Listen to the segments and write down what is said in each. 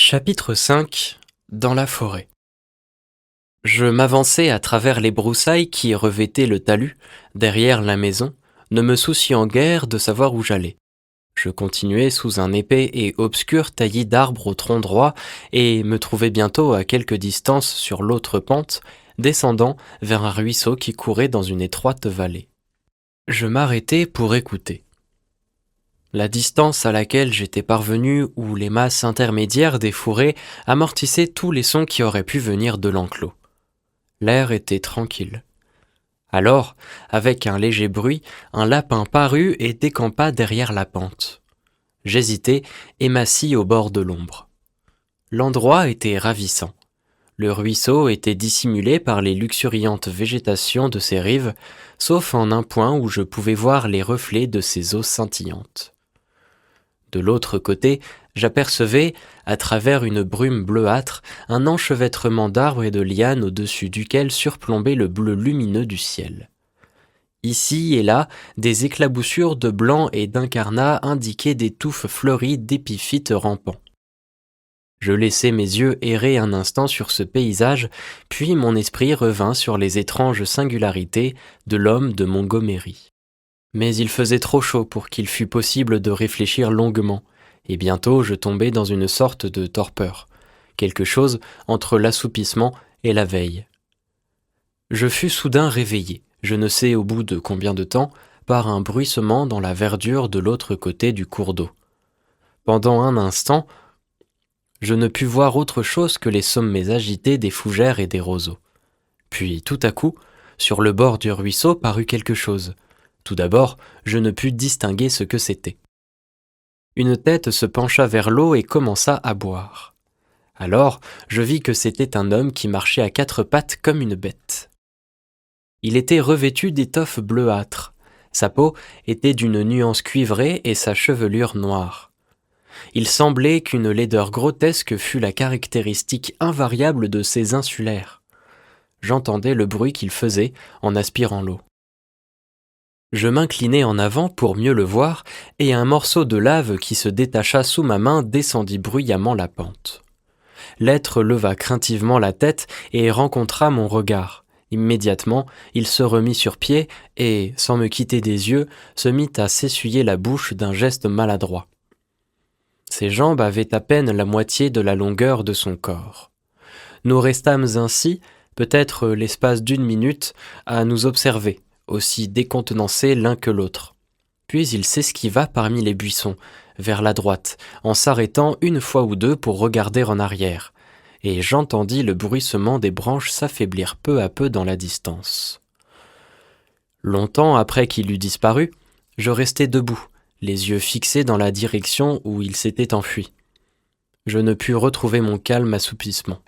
Chapitre 5. Dans la forêt. Je m'avançai à travers les broussailles qui revêtaient le talus, derrière la maison, ne me souciant guère de savoir où j'allais. Je continuai sous un épais et obscur taillis d'arbres au tronc droit et me trouvai bientôt à quelque distance sur l'autre pente, descendant vers un ruisseau qui courait dans une étroite vallée. Je m'arrêtai pour écouter. La distance à laquelle j'étais parvenu ou les masses intermédiaires des fourrés amortissaient tous les sons qui auraient pu venir de l'enclos. L'air était tranquille. Alors, avec un léger bruit, un lapin parut et décampa derrière la pente. J'hésitai et m'assis au bord de l'ombre. L'endroit était ravissant. Le ruisseau était dissimulé par les luxuriantes végétations de ses rives, sauf en un point où je pouvais voir les reflets de ses eaux scintillantes. De l'autre côté, j'apercevais, à travers une brume bleuâtre, un enchevêtrement d'arbres et de lianes au-dessus duquel surplombait le bleu lumineux du ciel. Ici et là, des éclaboussures de blanc et d'incarnat indiquaient des touffes fleuries d'épiphytes rampants. Je laissai mes yeux errer un instant sur ce paysage, puis mon esprit revint sur les étranges singularités de l'homme de Montgomery. Mais il faisait trop chaud pour qu'il fût possible de réfléchir longuement, et bientôt je tombai dans une sorte de torpeur, quelque chose entre l'assoupissement et la veille. Je fus soudain réveillé, je ne sais au bout de combien de temps, par un bruissement dans la verdure de l'autre côté du cours d'eau. Pendant un instant, je ne pus voir autre chose que les sommets agités des fougères et des roseaux. Puis, tout à coup, sur le bord du ruisseau parut quelque chose. Tout d'abord, je ne pus distinguer ce que c'était. Une tête se pencha vers l'eau et commença à boire. Alors, je vis que c'était un homme qui marchait à quatre pattes comme une bête. Il était revêtu d'étoffe bleuâtre. Sa peau était d'une nuance cuivrée et sa chevelure noire. Il semblait qu'une laideur grotesque fût la caractéristique invariable de ces insulaires. J'entendais le bruit qu'il faisait en aspirant l'eau. Je m'inclinai en avant pour mieux le voir, et un morceau de lave qui se détacha sous ma main descendit bruyamment la pente. L'être leva craintivement la tête et rencontra mon regard. Immédiatement, il se remit sur pied et, sans me quitter des yeux, se mit à s'essuyer la bouche d'un geste maladroit. Ses jambes avaient à peine la moitié de la longueur de son corps. Nous restâmes ainsi, peut-être l'espace d'une minute, à nous observer, aussi décontenancés l'un que l'autre. Puis il s'esquiva parmi les buissons, vers la droite, en s'arrêtant une fois ou deux pour regarder en arrière, et j'entendis le bruissement des branches s'affaiblir peu à peu dans la distance. Longtemps après qu'il eut disparu, je restai debout, les yeux fixés dans la direction où il s'était enfui. Je ne pus retrouver mon calme assoupissement.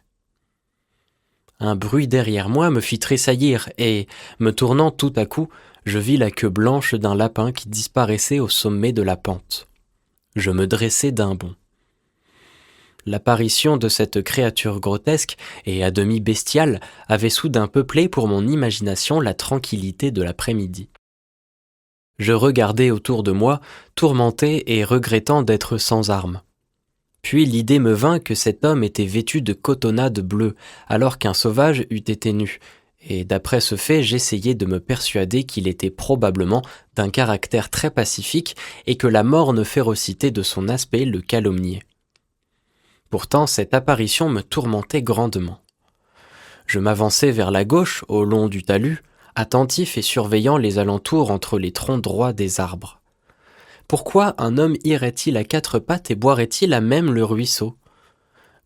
Un bruit derrière moi me fit tressaillir et, me tournant tout à coup, je vis la queue blanche d'un lapin qui disparaissait au sommet de la pente. Je me dressai d'un bond. L'apparition de cette créature grotesque et à demi bestiale avait soudain peuplé pour mon imagination la tranquillité de l'après-midi. Je regardai autour de moi, tourmenté et regrettant d'être sans armes. Puis l'idée me vint que cet homme était vêtu de cotonnade bleue, alors qu'un sauvage eût été nu, et d'après ce fait j'essayai de me persuader qu'il était probablement d'un caractère très pacifique et que la morne férocité de son aspect le calomniait. Pourtant cette apparition me tourmentait grandement. Je m'avançai vers la gauche, au long du talus, attentif et surveillant les alentours entre les troncs droits des arbres. Pourquoi un homme irait-il à quatre pattes et boirait-il à même le ruisseau ?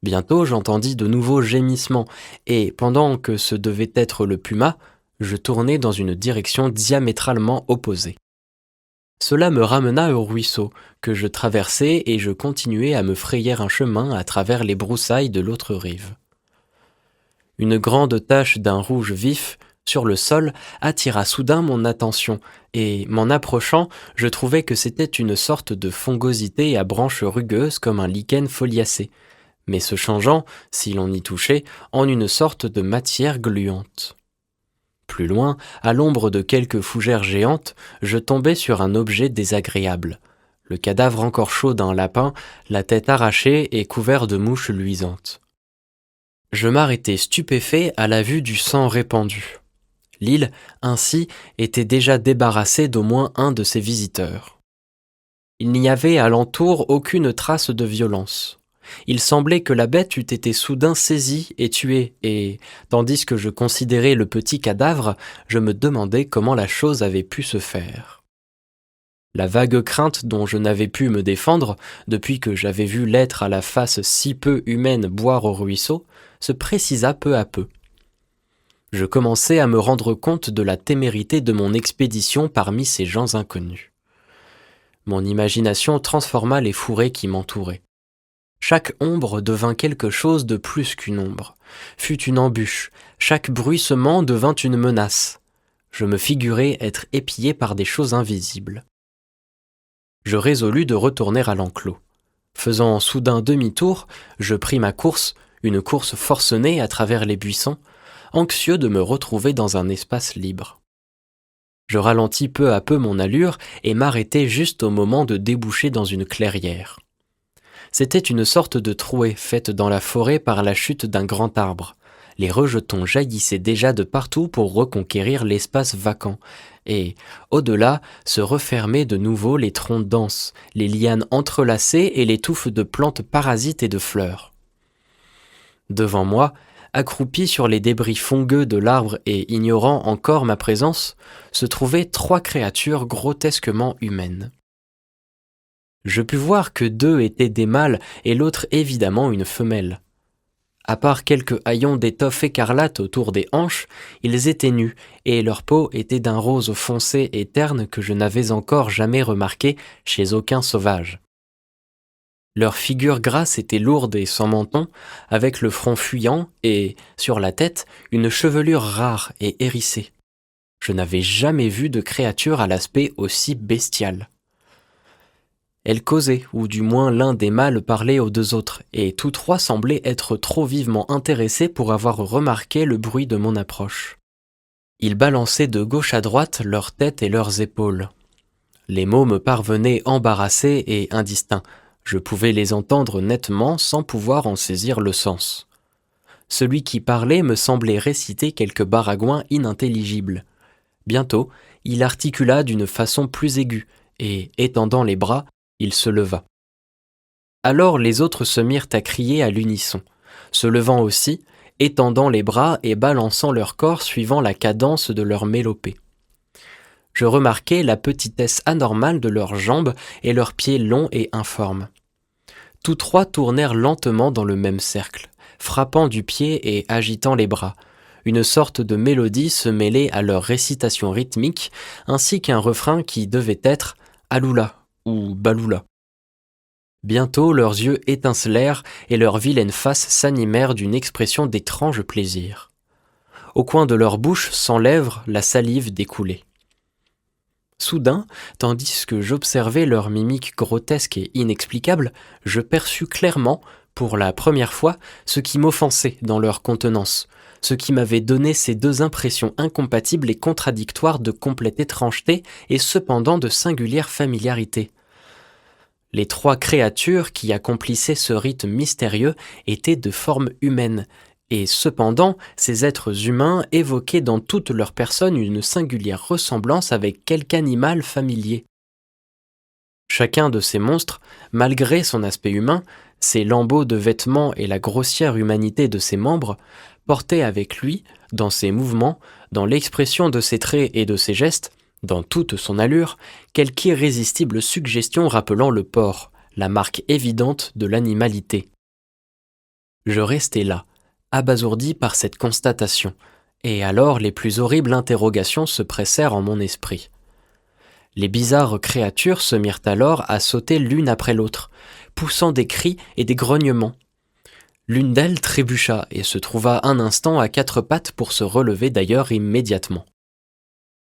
Bientôt j'entendis de nouveaux gémissements, et pendant que ce devait être le puma, je tournai dans une direction diamétralement opposée. Cela me ramena au ruisseau, que je traversai et je continuai à me frayer un chemin à travers les broussailles de l'autre rive. Une grande tache d'un rouge vif, sur le sol, attira soudain mon attention, et, m'en approchant, je trouvai que c'était une sorte de fongosité à branches rugueuses comme un lichen foliacé, mais se changeant, si l'on y touchait, en une sorte de matière gluante. Plus loin, à l'ombre de quelques fougères géantes, je tombai sur un objet désagréable. le cadavre encore chaud d'un lapin, la tête arrachée et couvert de mouches luisantes. Je m'arrêtai stupéfait à la vue du sang répandu. L'île, ainsi, était déjà débarrassée d'au moins un de ses visiteurs. Il n'y avait alentour aucune trace de violence. Il semblait que la bête eût été soudain saisie et tuée, et, tandis que je considérais le petit cadavre, je me demandais comment la chose avait pu se faire. La vague crainte dont je n'avais pu me défendre, depuis que j'avais vu l'être à la face si peu humaine boire au ruisseau, se précisa peu à peu. Je commençai à me rendre compte de la témérité de mon expédition parmi ces gens inconnus. Mon imagination transforma les fourrés qui m'entouraient. Chaque ombre devint quelque chose de plus qu'une ombre, fut une embûche, chaque bruissement devint une menace. Je me figurais être épié par des choses invisibles. Je résolus de retourner à l'enclos. Faisant soudain demi-tour, je pris ma course, une course forcenée à travers les buissons, anxieux de me retrouver dans un espace libre. Je ralentis peu à peu mon allure et m'arrêtai juste au moment de déboucher dans une clairière. C'était une sorte de trouée faite dans la forêt par la chute d'un grand arbre. Les rejetons jaillissaient déjà de partout pour reconquérir l'espace vacant, et, au-delà, se refermaient de nouveau les troncs denses, les lianes entrelacées et les touffes de plantes parasites et de fleurs. Devant moi, accroupi sur les débris fongueux de l'arbre et ignorant encore ma présence, se trouvaient 3 créatures grotesquement humaines. Je pus voir que 2 étaient des mâles et l'autre évidemment une femelle. À part quelques haillons d'étoffe écarlate autour des hanches, ils étaient nus et leur peau était d'un rose foncé et terne que je n'avais encore jamais remarqué chez aucun sauvage. Leur figure grasse était lourde et sans menton, avec le front fuyant et, sur la tête, une chevelure rare et hérissée. Je n'avais jamais vu de créature à l'aspect aussi bestial. Elles causaient, ou du moins l'un des mâles parlait aux 2 autres, et tous 3 semblaient être trop vivement intéressés pour avoir remarqué le bruit de mon approche. Ils balançaient de gauche à droite leurs têtes et leurs épaules. Les mots me parvenaient embarrassés et indistincts. Je pouvais les entendre nettement sans pouvoir en saisir le sens. Celui qui parlait me semblait réciter quelques baragouins inintelligibles. Bientôt, il articula d'une façon plus aiguë, et, étendant les bras, il se leva. Alors les autres se mirent à crier à l'unisson, se levant aussi, étendant les bras et balançant leur corps suivant la cadence de leur mélopée. Je remarquai la petitesse anormale de leurs jambes et leurs pieds longs et informes. Tous 3 tournèrent lentement dans le même cercle, frappant du pied et agitant les bras. Une sorte de mélodie se mêlait à leur récitation rythmique, ainsi qu'un refrain qui devait être « Aloula » ou « Baloula ». Bientôt leurs yeux étincelèrent et leurs vilaines faces s'animèrent d'une expression d'étrange plaisir. Au coin de leur bouche, sans lèvres, la salive découlait. Soudain, tandis que j'observais leur mimique grotesque et inexplicable, je perçus clairement, pour la première fois, ce qui m'offensait dans leur contenance, ce qui m'avait donné ces 2 impressions incompatibles et contradictoires de complète étrangeté et cependant de singulière familiarité. Les 3 créatures qui accomplissaient ce rite mystérieux étaient de forme humaine, et cependant ces êtres humains évoquaient dans toute leur personne une singulière ressemblance avec quelque animal familier. Chacun de ces monstres, malgré son aspect humain, ses lambeaux de vêtements et la grossière humanité de ses membres, portait avec lui, dans ses mouvements, dans l'expression de ses traits et de ses gestes, dans toute son allure, quelque irrésistible suggestion rappelant le porc, la marque évidente de l'animalité. Je restai là, abasourdi par cette constatation, et alors les plus horribles interrogations se pressèrent en mon esprit. Les bizarres créatures se mirent alors à sauter l'une après l'autre, poussant des cris et des grognements. L'une d'elles trébucha et se trouva un instant à 4 pattes pour se relever d'ailleurs immédiatement.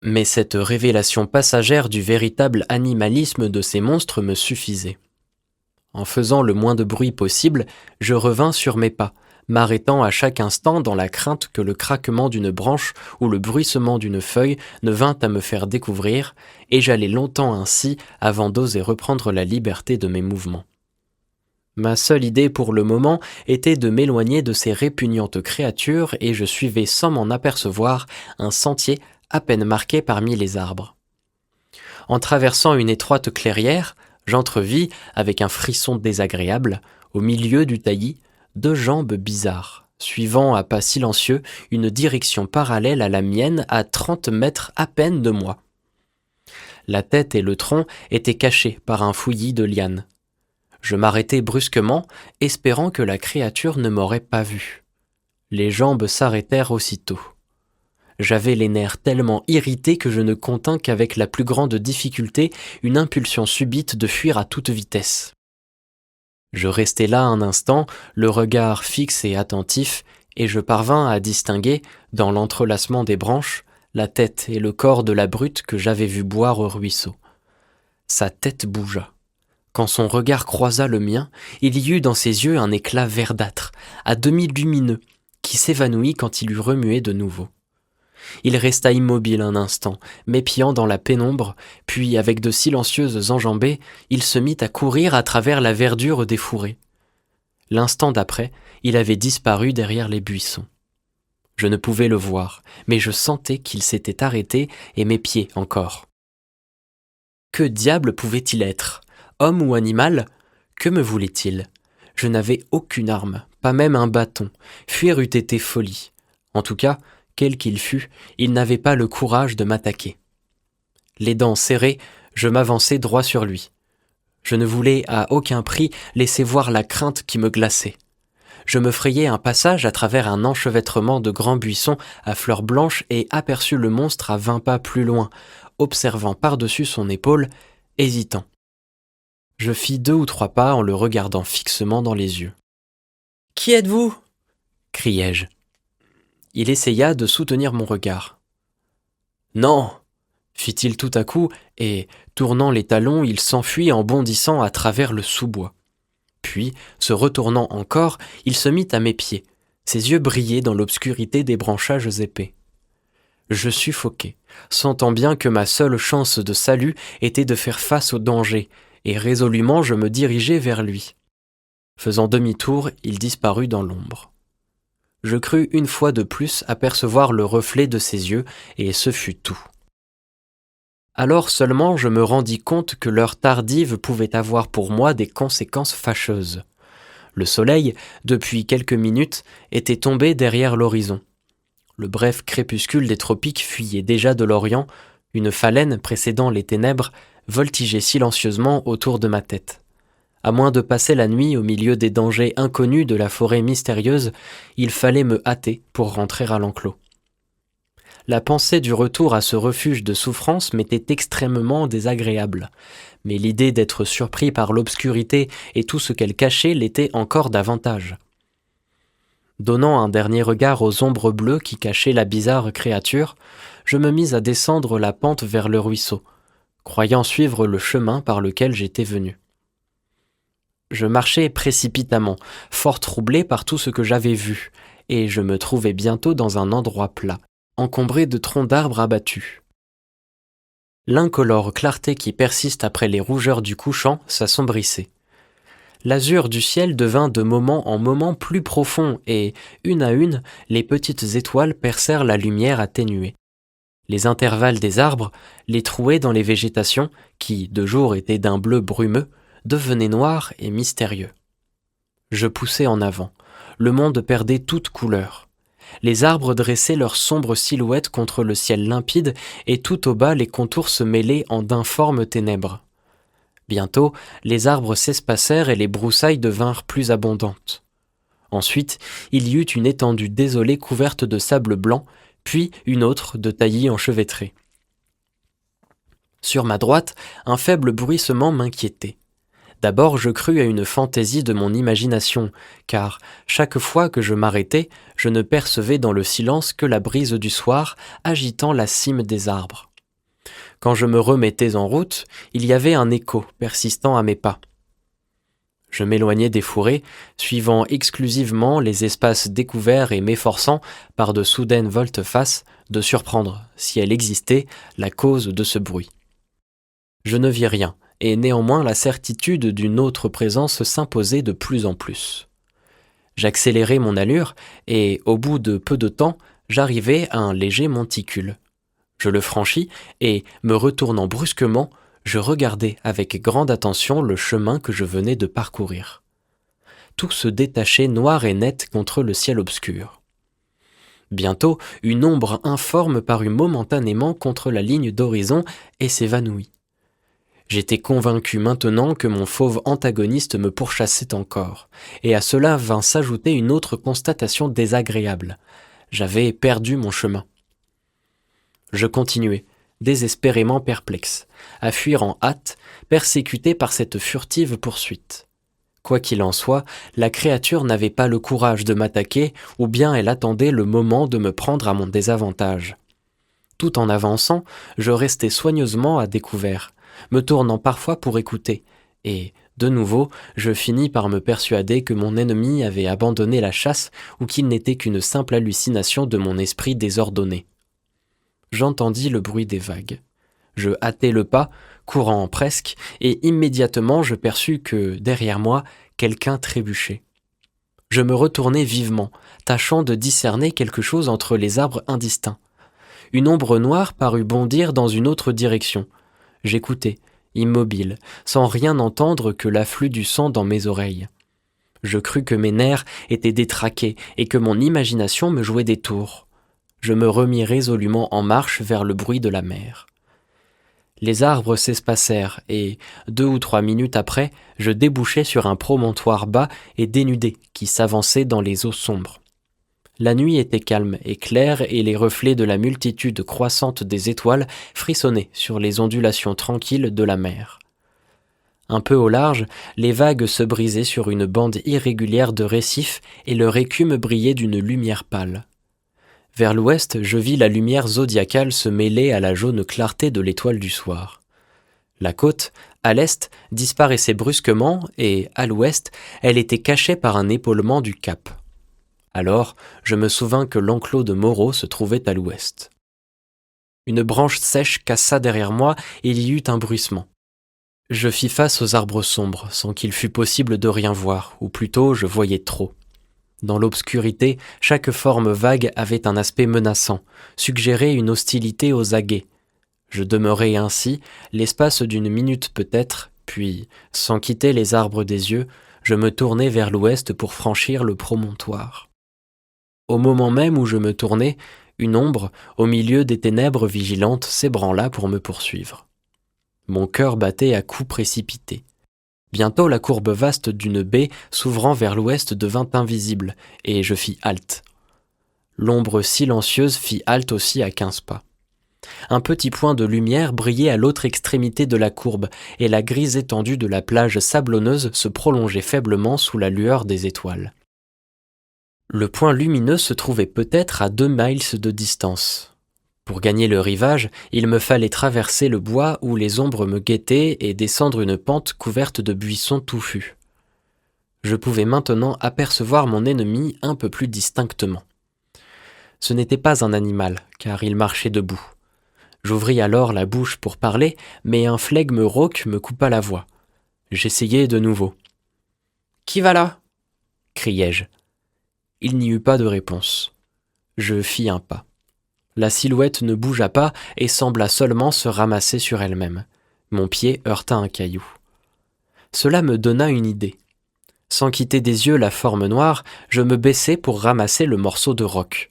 Mais cette révélation passagère du véritable animalisme de ces monstres me suffisait. En faisant le moins de bruit possible, je revins sur mes pas, m'arrêtant à chaque instant dans la crainte que le craquement d'une branche ou le bruissement d'une feuille ne vînt à me faire découvrir, et j'allais longtemps ainsi avant d'oser reprendre la liberté de mes mouvements. Ma seule idée pour le moment était de m'éloigner de ces répugnantes créatures et je suivais sans m'en apercevoir un sentier à peine marqué parmi les arbres. En traversant une étroite clairière, j'entrevis, avec un frisson désagréable, au milieu du taillis, deux jambes bizarres, suivant à pas silencieux une direction parallèle à la mienne à 30 mètres à peine de moi. La tête et le tronc étaient cachés par un fouillis de lianes. Je m'arrêtai brusquement, espérant que la créature ne m'aurait pas vu. Les jambes s'arrêtèrent aussitôt. J'avais les nerfs tellement irrités que je ne contins qu'avec la plus grande difficulté une impulsion subite de fuir à toute vitesse. Je restai là un instant, le regard fixe et attentif, et je parvins à distinguer, dans l'entrelacement des branches, la tête et le corps de la brute que j'avais vue boire au ruisseau. Sa tête bougea. Quand son regard croisa le mien, il y eut dans ses yeux un éclat verdâtre, à demi lumineux, qui s'évanouit quand il eut remué de nouveau. Il resta immobile un instant, m'épiant dans la pénombre, puis avec de silencieuses enjambées, il se mit à courir à travers la verdure des fourrés. L'instant d'après, il avait disparu derrière les buissons. Je ne pouvais le voir, mais je sentais qu'il s'était arrêté et m'épiait encore. Que diable pouvait-il être ? Homme ou animal ? Que me voulait-il ? Je n'avais aucune arme, pas même un bâton. Fuir eût été folie. En tout cas, quel qu'il fût, il n'avait pas le courage de m'attaquer. Les dents serrées, je m'avançai droit sur lui. Je ne voulais à aucun prix laisser voir la crainte qui me glaçait. Je me frayai un passage à travers un enchevêtrement de grands buissons à fleurs blanches et aperçus le monstre à 20 pas plus loin, observant par-dessus son épaule, hésitant. Je fis 2 ou 3 pas en le regardant fixement dans les yeux. « Qui êtes-vous » criai-je. Il essaya de soutenir mon regard. « Non » fit-il tout à coup, et, tournant les talons, il s'enfuit en bondissant à travers le sous-bois. Puis, se retournant encore, il se mit à mes pieds. Ses yeux brillaient dans l'obscurité des branchages épais. Je suffoquai, sentant bien que ma seule chance de salut était de faire face au danger, et résolument je me dirigeai vers lui. Faisant demi-tour, il disparut dans l'ombre. Je crus une fois de plus apercevoir le reflet de ses yeux, et ce fut tout. Alors seulement je me rendis compte que l'heure tardive pouvait avoir pour moi des conséquences fâcheuses. Le soleil, depuis quelques minutes, était tombé derrière l'horizon. Le bref crépuscule des tropiques fuyait déjà de l'Orient, une phalène précédant les ténèbres voltigeait silencieusement autour de ma tête. À moins de passer la nuit au milieu des dangers inconnus de la forêt mystérieuse, il fallait me hâter pour rentrer à l'enclos. La pensée du retour à ce refuge de souffrance m'était extrêmement désagréable, mais l'idée d'être surpris par l'obscurité et tout ce qu'elle cachait l'était encore davantage. Donnant un dernier regard aux ombres bleues qui cachaient la bizarre créature, je me mis à descendre la pente vers le ruisseau, croyant suivre le chemin par lequel j'étais venu. Je marchais précipitamment, fort troublé par tout ce que j'avais vu, et je me trouvai bientôt dans un endroit plat, encombré de troncs d'arbres abattus. L'incolore clarté qui persiste après les rougeurs du couchant s'assombrissait. L'azur du ciel devint de moment en moment plus profond et, une à une, les petites étoiles percèrent la lumière atténuée. Les intervalles des arbres, les trouées dans les végétations, qui de jour étaient d'un bleu brumeux, devenaient noirs et mystérieux. Je poussai en avant. Le monde perdait toute couleur. Les arbres dressaient leurs sombres silhouettes contre le ciel limpide et tout au bas les contours se mêlaient en d'informes ténèbres. Bientôt, les arbres s'espacèrent et les broussailles devinrent plus abondantes. Ensuite, il y eut une étendue désolée couverte de sable blanc, puis une autre de taillis enchevêtrés. Sur ma droite, un faible bruissement m'inquiétait. D'abord, je crus à une fantaisie de mon imagination, car, chaque fois que je m'arrêtais, je ne percevais dans le silence que la brise du soir agitant la cime des arbres. Quand je me remettais en route, il y avait un écho persistant à mes pas. Je m'éloignais des fourrés, suivant exclusivement les espaces découverts et m'efforçant, par de soudaines volte-face, de surprendre, si elle existait, la cause de ce bruit. Je ne vis rien, et néanmoins la certitude d'une autre présence s'imposait de plus en plus. J'accélérai mon allure, et au bout de peu de temps, j'arrivai à un léger monticule. Je le franchis, et, me retournant brusquement, je regardai avec grande attention le chemin que je venais de parcourir. Tout se détachait noir et net contre le ciel obscur. Bientôt, une ombre informe parut momentanément contre la ligne d'horizon et s'évanouit. J'étais convaincu maintenant que mon fauve antagoniste me pourchassait encore, et à cela vint s'ajouter une autre constatation désagréable. J'avais perdu mon chemin. Je continuai, désespérément perplexe, à fuir en hâte, persécuté par cette furtive poursuite. Quoi qu'il en soit, la créature n'avait pas le courage de m'attaquer, ou bien elle attendait le moment de me prendre à mon désavantage. Tout en avançant, je restais soigneusement à découvert, me tournant parfois pour écouter, et, de nouveau, je finis par me persuader que mon ennemi avait abandonné la chasse ou qu'il n'était qu'une simple hallucination de mon esprit désordonné. J'entendis le bruit des vagues. Je hâtai le pas, courant presque, et immédiatement je perçus que, derrière moi, quelqu'un trébuchait. Je me retournai vivement, tâchant de discerner quelque chose entre les arbres indistincts. Une ombre noire parut bondir dans une autre direction. J'écoutai, immobile, sans rien entendre que l'afflux du sang dans mes oreilles. Je crus que mes nerfs étaient détraqués et que mon imagination me jouait des tours. Je me remis résolument en marche vers le bruit de la mer. Les arbres s'espacèrent et, 2 ou 3 minutes après, je débouchai sur un promontoire bas et dénudé qui s'avançait dans les eaux sombres. La nuit était calme et claire et les reflets de la multitude croissante des étoiles frissonnaient sur les ondulations tranquilles de la mer. Un peu au large, les vagues se brisaient sur une bande irrégulière de récifs et leur écume brillait d'une lumière pâle. Vers l'ouest, je vis la lumière zodiacale se mêler à la jaune clarté de l'étoile du soir. La côte, à l'est, disparaissait brusquement et, à l'ouest, elle était cachée par un épaulement du cap. Alors, je me souvins que l'enclos de Moreau se trouvait à l'ouest. Une branche sèche cassa derrière moi et il y eut un bruissement. Je fis face aux arbres sombres, sans qu'il fût possible de rien voir, ou plutôt je voyais trop. Dans l'obscurité, chaque forme vague avait un aspect menaçant, suggérait une hostilité aux aguets. Je demeurai ainsi, l'espace d'une minute peut-être, puis, sans quitter les arbres des yeux, je me tournai vers l'ouest pour franchir le promontoire. Au moment même où je me tournais, une ombre, au milieu des ténèbres vigilantes, s'ébranla pour me poursuivre. Mon cœur battait à coups précipités. Bientôt la courbe vaste d'une baie s'ouvrant vers l'ouest devint invisible, et je fis halte. L'ombre silencieuse fit halte aussi à 15 pas. Un petit point de lumière brillait à l'autre extrémité de la courbe, et la grise étendue de la plage sablonneuse se prolongeait faiblement sous la lueur des étoiles. Le point lumineux se trouvait peut-être à 2 miles de distance. Pour gagner le rivage, il me fallait traverser le bois où les ombres me guettaient et descendre une pente couverte de buissons touffus. Je pouvais maintenant apercevoir mon ennemi un peu plus distinctement. Ce n'était pas un animal, car il marchait debout. J'ouvris alors la bouche pour parler, mais un flegme rauque me coupa la voix. J'essayai de nouveau. « Qui va là ?» criai-je. Il n'y eut pas de réponse. Je fis un pas. La silhouette ne bougea pas et sembla seulement se ramasser sur elle-même. Mon pied heurta un caillou. Cela me donna une idée. Sans quitter des yeux la forme noire, je me baissai pour ramasser le morceau de roc.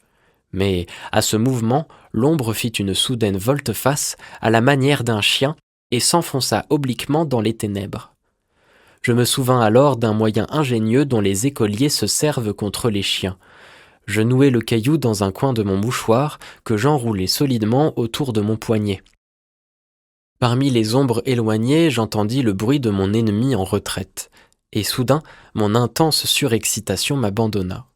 Mais, à ce mouvement, l'ombre fit une soudaine volte-face à la manière d'un chien et s'enfonça obliquement dans les ténèbres. Je me souvins alors d'un moyen ingénieux dont les écoliers se servent contre les chiens. Je nouai le caillou dans un coin de mon mouchoir que j'enroulai solidement autour de mon poignet. Parmi les ombres éloignées, j'entendis le bruit de mon ennemi en retraite, et soudain, mon intense surexcitation m'abandonna.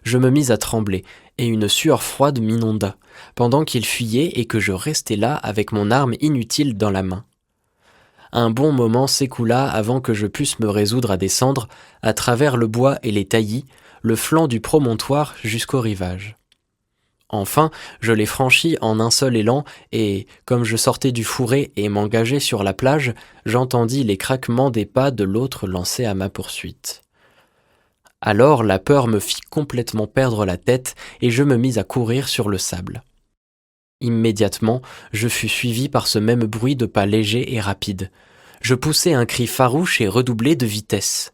Je me mis à trembler, et une sueur froide m'inonda, pendant qu'il fuyait et que je restais là avec mon arme inutile dans la main. Un bon moment s'écoula avant que je pusse me résoudre à descendre, à travers le bois et les taillis, le flanc du promontoire jusqu'au rivage. Enfin, je l'ai franchi en un seul élan et, comme je sortais du fourré et m'engageais sur la plage, j'entendis les craquements des pas de l'autre lancé à ma poursuite. Alors la peur me fit complètement perdre la tête et je me mis à courir sur le sable. Immédiatement, je fus suivi par ce même bruit de pas légers et rapides. Je poussai un cri farouche et redoublai de vitesse.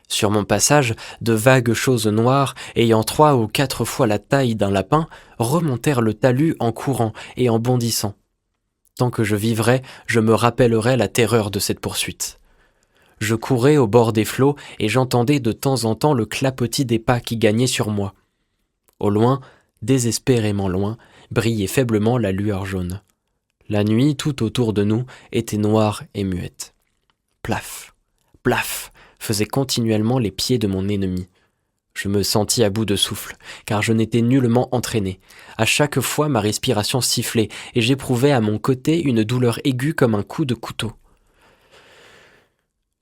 Sur mon passage, de vagues choses noires, ayant 3 ou 4 fois la taille d'un lapin, remontèrent le talus en courant et en bondissant. Tant que je vivrai, je me rappellerai la terreur de cette poursuite. Je courais au bord des flots et j'entendais de temps en temps le clapotis des pas qui gagnaient sur moi. Au loin, désespérément loin, brillait faiblement la lueur jaune. La nuit, tout autour de nous, était noire et muette. Plaf, plaf, faisaient continuellement les pieds de mon ennemi. Je me sentis à bout de souffle, car je n'étais nullement entraîné. À chaque fois, ma respiration sifflait, et j'éprouvais à mon côté une douleur aiguë comme un coup de couteau.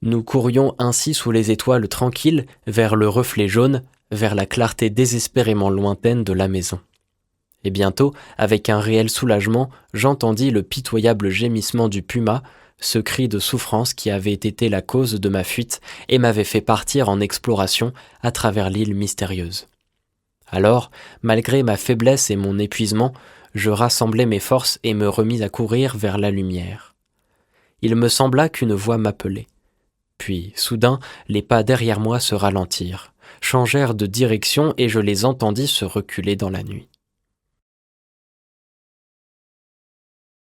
Nous courions ainsi sous les étoiles tranquilles, vers le reflet jaune, vers la clarté désespérément lointaine de la maison. Et bientôt, avec un réel soulagement, j'entendis le pitoyable gémissement du puma, ce cri de souffrance qui avait été la cause de ma fuite et m'avait fait partir en exploration à travers l'île mystérieuse. Alors, malgré ma faiblesse et mon épuisement, je rassemblai mes forces et me remis à courir vers la lumière. Il me sembla qu'une voix m'appelait. Puis, soudain, les pas derrière moi se ralentirent, changèrent de direction et je les entendis se reculer dans la nuit.